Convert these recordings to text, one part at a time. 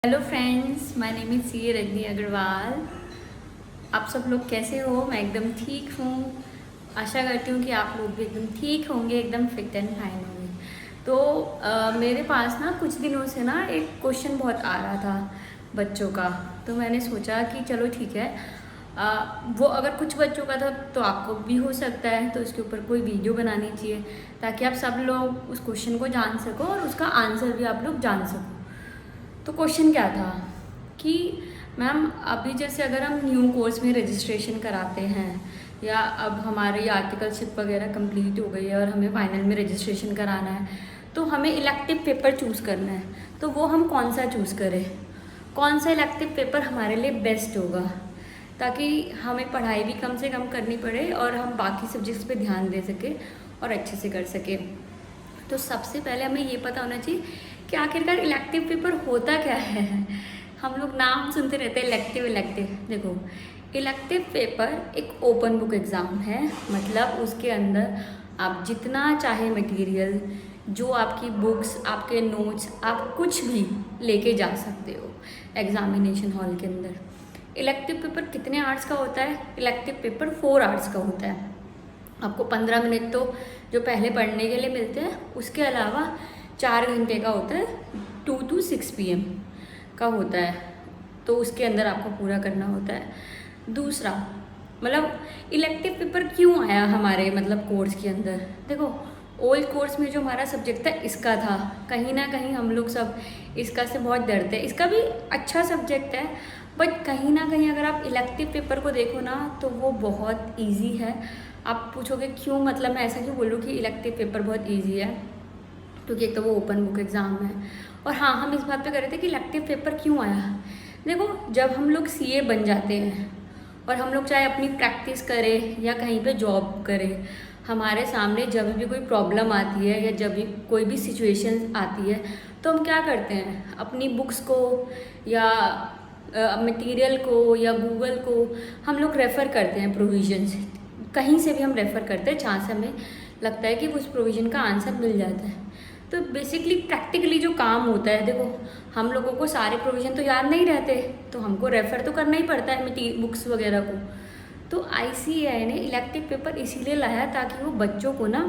Hello friends, my name is C Rajni Agarwal. आप सब लोग कैसे हो? मैं एकदम ठीक हूँ। आशा करती हूँ कि आप लोग भी एकदम ठीक होंगे, एकदम फिट एंड फाइन होंगे। तो मेरे पास ना कुछ दिनों से ना एक क्वेश्चन बहुत आ रहा था बच्चों का। तो मैंने सोचा कि चलो ठीक है, वो अगर कुछ बच्चों का था तो आपको भी हो सकता है, तो उसके ऊपर कोई वीडियो बनानी चाहिए ताकि आप सब लोग उस क्वेश्चन को जान सको और उसका आंसर भी आप लोग जान सको। तो क्वेश्चन क्या था कि मैम अभी जैसे अगर हम न्यू कोर्स में रजिस्ट्रेशन कराते हैं या अब हमारी आर्टिकलशिप वगैरह कंप्लीट हो गई है और हमें फाइनल में रजिस्ट्रेशन कराना है, तो हमें इलेक्टिव पेपर चूज़ करना है। तो वो हम कौन सा चूज़ करें, कौन सा इलेक्टिव पेपर हमारे लिए बेस्ट होगा ताकि हमें पढ़ाई भी कम से कम करनी पड़े और हम बाकी सब्जेक्ट्स पे ध्यान दे सकें और अच्छे से कर सकें। तो सबसे पहले हमें ये पता होना चाहिए कि आखिरकार इलेक्टिव पेपर होता क्या है। हम लोग नाम सुनते रहते हैं इलेक्टिव इलेक्टिव। देखो, इलेक्टिव पेपर एक ओपन बुक एग्ज़ाम है, मतलब उसके अंदर आप जितना चाहे मटेरियल, जो आपकी बुक्स, आपके नोट्स, आप कुछ भी लेके जा सकते हो एग्जामिनेशन हॉल के अंदर। इलेक्टिव पेपर कितने आवर्स का होता है? इलेक्टिव पेपर 4 आवर्स का होता है। आपको 15 मिनट तो जो पहले पढ़ने के लिए मिलते हैं, उसके अलावा 4 घंटे का होता है, 2 to 6 PM का होता है। तो उसके अंदर आपको पूरा करना होता है। दूसरा, मतलब इलेक्टिव पेपर क्यों आया हमारे मतलब कोर्स के अंदर? देखो, ओल्ड कोर्स में जो हमारा सब्जेक्ट था इसका था, कहीं ना कहीं हम लोग सब इसका से बहुत डरते हैं। इसका भी अच्छा सब्जेक्ट है, बट कहीं ना कहीं अगर आप इलेक्टिव पेपर को देखो ना तो वो बहुत इजी है। आप पूछोगे क्यों, मतलब मैं ऐसा क्यों बोलूँ कि इलेक्टिव पेपर बहुत इजी है, क्योंकि एक तो वो ओपन बुक एग्ज़ाम है। और हाँ, हम इस बात पे कर रहे थे कि इलेक्टिव पेपर क्यों आया। देखो, जब हम लोग CA बन जाते हैं और हम लोग चाहे अपनी प्रैक्टिस करें या कहीं पे जॉब करें, हमारे सामने जब भी कोई प्रॉब्लम आती है या जब भी कोई भी सिचुएशन आती है, तो हम क्या करते हैं, अपनी बुक्स को या मटेरियल को या गूगल को हम लोग रेफ़र करते हैं। प्रोविजंस कहीं से भी हम रेफ़र करते हैं जहाँ से हमें लगता है कि उस प्रोविज़न का आंसर मिल जाता है। तो बेसिकली प्रैक्टिकली जो काम होता है, देखो हम लोगों को सारे प्रोविज़न तो याद नहीं रहते, तो हमको रेफ़र तो करना ही पड़ता है बुक्स वगैरह को। तो ICAI ने इलेक्टिव पेपर इसीलिए लाया ताकि वो बच्चों को ना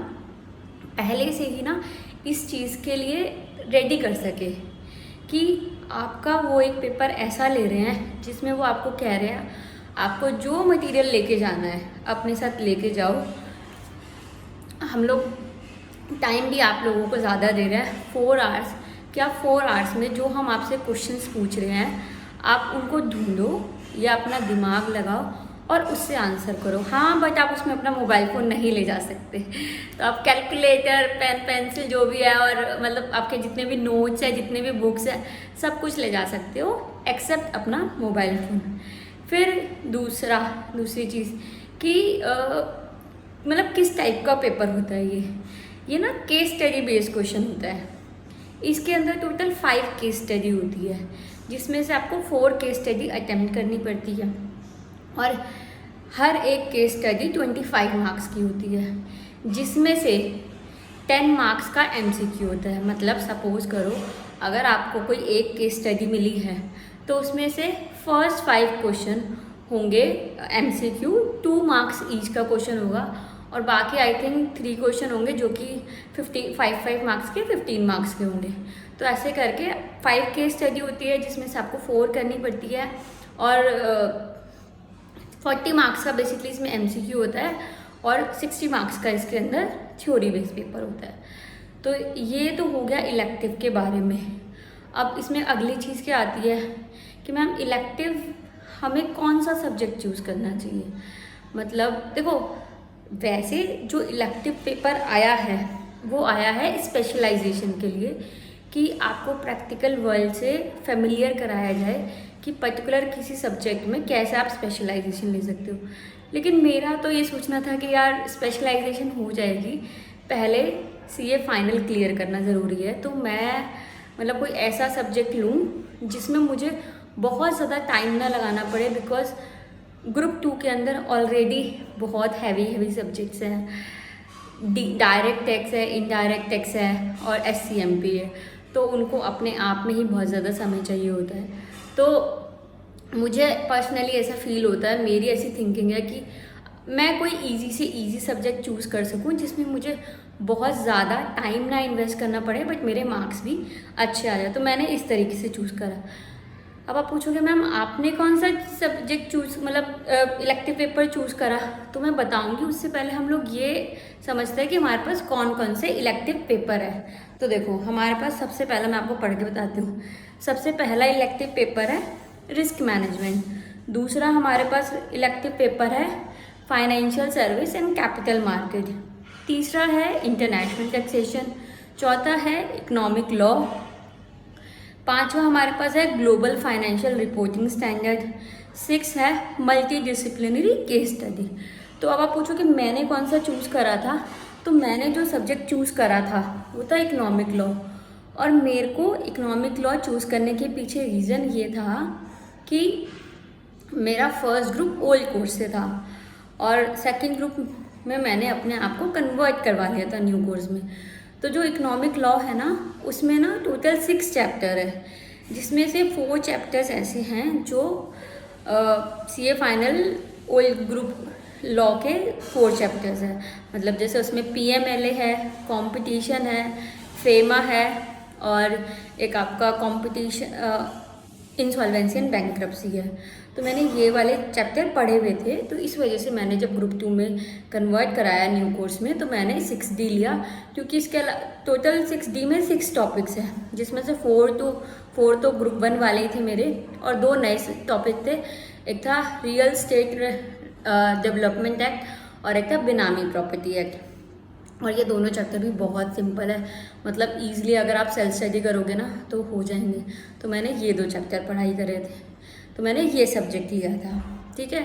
पहले से ही ना इस चीज़ के लिए रेडी कर सके कि आपका वो एक पेपर ऐसा ले रहे हैं जिसमें वो आपको कह रहे हैं आपको जो मटेरियल लेके जाना है अपने साथ लेके जाओ। हम लोग टाइम भी आप लोगों को ज़्यादा दे रहे हैं, 4 आवर्स। क्या 4 आवर्स में जो हम आपसे क्वेश्चंस पूछ रहे हैं आप उनको ढूंढो या अपना दिमाग लगाओ और उससे आंसर करो। हाँ, बट आप उसमें अपना मोबाइल फ़ोन नहीं ले जा सकते। तो आप कैलकुलेटर, पेन, पेंसिल जो भी है और मतलब आपके जितने भी नोट्स हैं, जितने भी बुक्स हैं, सब कुछ ले जा सकते हो एक्सेप्ट अपना मोबाइल फ़ोन। फिर दूसरी चीज़ कि मतलब किस टाइप का पेपर होता है ये ना केस स्टडी बेस्ड क्वेश्चन होता है। इसके अंदर टोटल 5 केस स्टडी होती है, जिसमें से आपको 4 केस स्टडी अटेम्प्ट करनी पड़ती है और हर एक केस स्टडी 25 मार्क्स की होती है, जिसमें से 10 मार्क्स का MCQ होता है। मतलब सपोज करो अगर आपको कोई एक केस स्टडी मिली है तो उसमें से फर्स्ट 5 क्वेश्चन होंगे MCQ, 2 मार्क्स ईच का क्वेश्चन होगा और बाकी आई थिंक 3 क्वेश्चन होंगे जो कि 5 मार्क्स के, 15 मार्क्स के होंगे। तो ऐसे करके 5 केस स्टडी होती है जिसमें से आपको 4 करनी पड़ती है और 40 मार्क्स का बेसिकली इसमें MCQ होता है और 60 मार्क्स का इसके अंदर थ्योरी बेस्ड पेपर होता है। तो ये तो हो गया इलेक्टिव के बारे में। अब इसमें अगली चीज़ क्या आती है कि मैम इलेक्टिव हमें कौन सा सब्जेक्ट चूज़ करना चाहिए। मतलब देखो, वैसे जो इलेक्टिव पेपर आया है वो आया है स्पेशलाइजेशन के लिए कि आपको प्रैक्टिकल वर्ल्ड से फेमिलियर कराया जाए कि पर्टिकुलर किसी सब्जेक्ट में कैसे आप स्पेशलाइजेशन ले सकते हो। लेकिन मेरा तो ये सोचना था कि यार स्पेशलाइजेशन हो जाएगी, पहले CA फाइनल क्लियर करना ज़रूरी है। तो मैं मतलब कोई ऐसा सब्जेक्ट लूँ जिसमें मुझे बहुत ज़्यादा टाइम ना लगाना पड़े, बिकॉज ग्रुप 2 के अंदर ऑलरेडी बहुत हैवी सब्जेक्ट्स हैं। डायरेक्ट टैक्स है, इनडायरेक्ट टैक्स है और SCMP है। तो उनको अपने आप में ही बहुत ज़्यादा समय चाहिए होता है। तो मुझे पर्सनली ऐसा फील होता है, मेरी ऐसी थिंकिंग है कि मैं कोई इजी से इजी सब्जेक्ट चूज़ कर सकूं जिसमें मुझे बहुत ज़्यादा टाइम ना इन्वेस्ट करना पड़े बट मेरे मार्क्स भी अच्छे आ जाए। तो मैंने इस तरीके से चूज़ करा। अब आप पूछोगे मैम आपने कौन सा सब्जेक्ट चूज़ मतलब इलेक्टिव पेपर चूज़ करा, तो मैं बताऊंगी। उससे पहले हम लोग ये समझते हैं कि हमारे पास कौन कौन से इलेक्टिव पेपर है। तो देखो हमारे पास सबसे पहला मैं आपको पढ़ के बताती हूँ। सबसे पहला इलेक्टिव पेपर है रिस्क मैनेजमेंट। दूसरा हमारे पास इलेक्टिव पेपर है financial service and capital market. तीसरा है इंटरनेशनल टैक्सेशन। चौथा है इकोनॉमिक लॉ। पांचवा हमारे पास है ग्लोबल फाइनेंशियल रिपोर्टिंग स्टैंडर्ड। 6 है मल्टी डिसिप्लिनरी केस स्टडी। तो अब आप पूछो कि मैंने कौन सा चूज़ करा था, तो मैंने जो सब्जेक्ट चूज़ करा था वो था इकोनॉमिक लॉ। और मेरे को इकोनॉमिक लॉ चूज़ करने के पीछे रीज़न ये था कि मेरा फर्स्ट ग्रुप ओल्ड कोर्स से था और सेकंड ग्रुप में मैंने अपने आप को कन्वर्ट करवा लिया था न्यू कोर्स में। तो जो इकोनॉमिक लॉ है ना, उसमें ना टोटल 6 चैप्टर है, जिसमें से 4 चैप्टर्स ऐसे हैं जो CA final old group law के 4 चैप्टर्स हैं। मतलब जैसे उसमें पीएमएलए है, कंपटीशन है, फेमा है और एक आपका कंपटीशन इंसॉल्वेंसी एंड बैंक्रप्सी है। तो मैंने ये वाले चैप्टर पढ़े हुए थे, तो इस वजह से मैंने जब ग्रुप 2 में कन्वर्ट कराया न्यू कोर्स में तो मैंने 6D लिया, क्योंकि इसके टोटल 6D में 6 टॉपिक्स हैं, जिसमें से 4 तो ग्रुप 1 वाले ही थे मेरे और 2 नए टॉपिक थे। एक था रियल स्टेट डेवलपमेंट एक्ट और एक था बेनामी प्रॉपर्टी एक्ट। और ये दोनों चैप्टर भी बहुत सिंपल है, मतलब ईजिली अगर आप सेल्फ स्टडी करोगे ना तो हो जाएंगे। तो मैंने ये 2 चैप्टर पढ़ाई करे थे, तो मैंने ये सब्जेक्ट लिया था, ठीक है।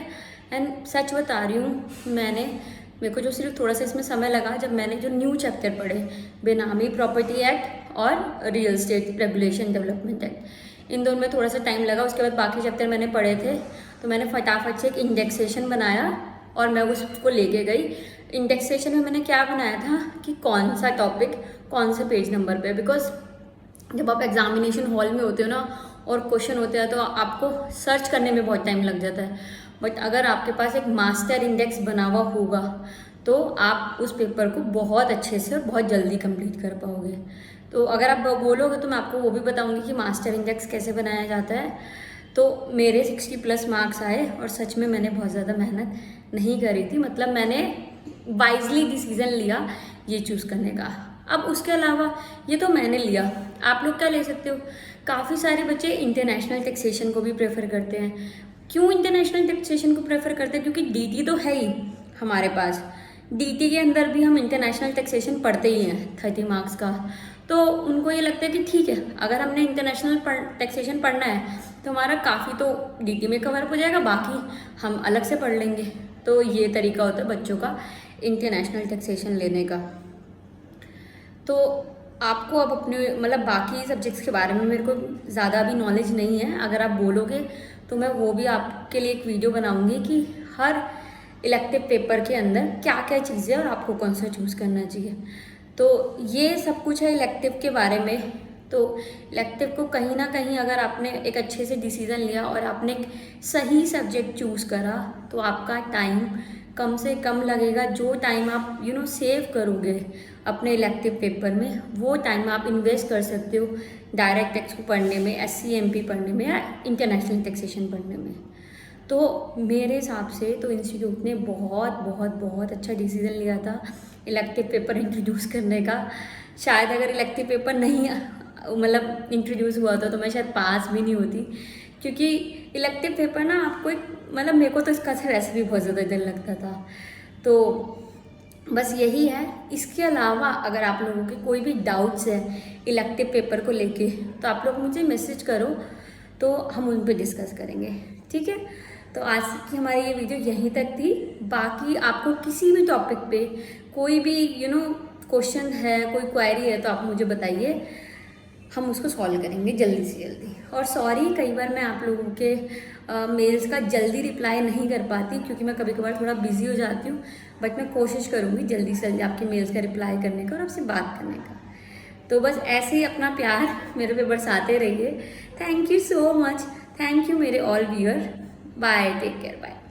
एंड सच बता रही हूँ, मेरे को जो सिर्फ थोड़ा सा इसमें समय लगा जब मैंने जो न्यू चैप्टर पढ़े, बेनामी प्रॉपर्टी एक्ट और real estate regulation development act, इन दोनों में थोड़ा सा टाइम लगा। उसके बाद बाकी चैप्टर मैंने पढ़े थे, तो मैंने फटाफट से एक इंडेक्सेशन बनाया और मैं उसको लेके गई। इंडेक्सेशन में मैंने क्या बनाया था कि कौन सा टॉपिक कौन से पेज नंबर पे, बिकॉज जब आप एग्जामिनेशन हॉल में होते हो ना और क्वेश्चन होते हैं तो आपको सर्च करने में बहुत टाइम लग जाता है। बट अगर आपके पास एक मास्टर इंडेक्स बना हुआ होगा तो आप उस पेपर को बहुत अच्छे से और बहुत जल्दी कंप्लीट कर पाओगे। तो अगर आप बोलोगे तो मैं आपको वो भी बताऊंगी कि मास्टर इंडेक्स कैसे बनाया जाता है। तो मेरे 60+ मार्क्स आए और सच में मैंने बहुत ज़्यादा मेहनत नहीं करी थी, मतलब मैंने वाइजली डिसीज़न लिया ये चूज़ करने का। अब उसके अलावा ये तो मैंने लिया, आप लोग क्या ले सकते हो। काफ़ी सारे बच्चे इंटरनेशनल टैक्सेशन को भी प्रेफर करते हैं। क्यों इंटरनेशनल टैक्सेशन को प्रेफर करते हैं? क्योंकि डीटी तो है ही हमारे पास, डीटी के अंदर भी हम इंटरनेशनल टैक्सेशन पढ़ते ही हैं 30 मार्क्स का। तो उनको ये लगता है कि ठीक है, अगर हमने इंटरनेशनल टैक्सेशन पढ़ना है तो हमारा काफ़ी तो डीटी में कवर हो जाएगा, बाकी हम अलग से पढ़ लेंगे। तो ये तरीका होता है बच्चों का इंटरनेशनल टैक्सेशन लेने का। तो आपको अब अपने मतलब बाकी सब्जेक्ट्स के बारे में मेरे को ज़्यादा भी नॉलेज नहीं है। अगर आप बोलोगे तो मैं वो भी आपके लिए एक वीडियो बनाऊंगी कि हर इलेक्टिव पेपर के अंदर क्या क्या चीज़ें और आपको कौन सा चूज़ करना चाहिए। तो ये सब कुछ है इलेक्टिव के बारे में। तो इलेक्टिव को कहीं ना कहीं अगर आपने एक अच्छे से डिसीज़न लिया और आपने एक सही सब्जेक्ट चूज़ करा तो आपका टाइम कम से कम लगेगा। जो टाइम आप सेव करोगे अपने इलेक्टिव पेपर में, वो टाइम आप इन्वेस्ट कर सकते हो डायरेक्ट टैक्स को पढ़ने में, SCMP पढ़ने में या इंटरनेशनल टैक्सेशन पढ़ने में। तो मेरे हिसाब से तो इंस्टीट्यूट ने बहुत बहुत बहुत अच्छा डिसीज़न लिया था इलेक्टिव पेपर इंट्रोड्यूस करने का। शायद अगर इलेक्टिव पेपर नहीं मतलब इंट्रोड्यूस हुआ था तो मैं शायद पास भी नहीं होती, क्योंकि इलेक्टिव पेपर ना आपको एक मतलब मेरे को तो इसका वैसे भी बहुत ज़्यादा डर लगता था। तो बस यही है। इसके अलावा अगर आप लोगों के कोई भी डाउट्स है इलेक्टिव पेपर को लेके तो आप लोग मुझे मैसेज करो, तो हम उन पर डिस्कस करेंगे, ठीक है। तो आज की हमारी ये वीडियो यहीं तक थी। बाकी आपको किसी भी टॉपिक पे कोई भी क्वेश्चन है, कोई क्वेरी है तो आप मुझे बताइए, हम उसको सॉल्व करेंगे जल्दी से जल्दी। और सॉरी कई बार मैं आप लोगों के मेल्स का जल्दी रिप्लाई नहीं कर पाती, क्योंकि मैं कभी कभार थोड़ा बिजी हो जाती हूँ। बट मैं कोशिश करूँगी जल्दी से जल्दी आपके मेल्स का रिप्लाई करने का और आपसे बात करने का। तो बस ऐसे ही अपना प्यार मेरे पे बरसाते रहिए। Thank you so much, thank you मेरे all viewer. Bye, take care, bye.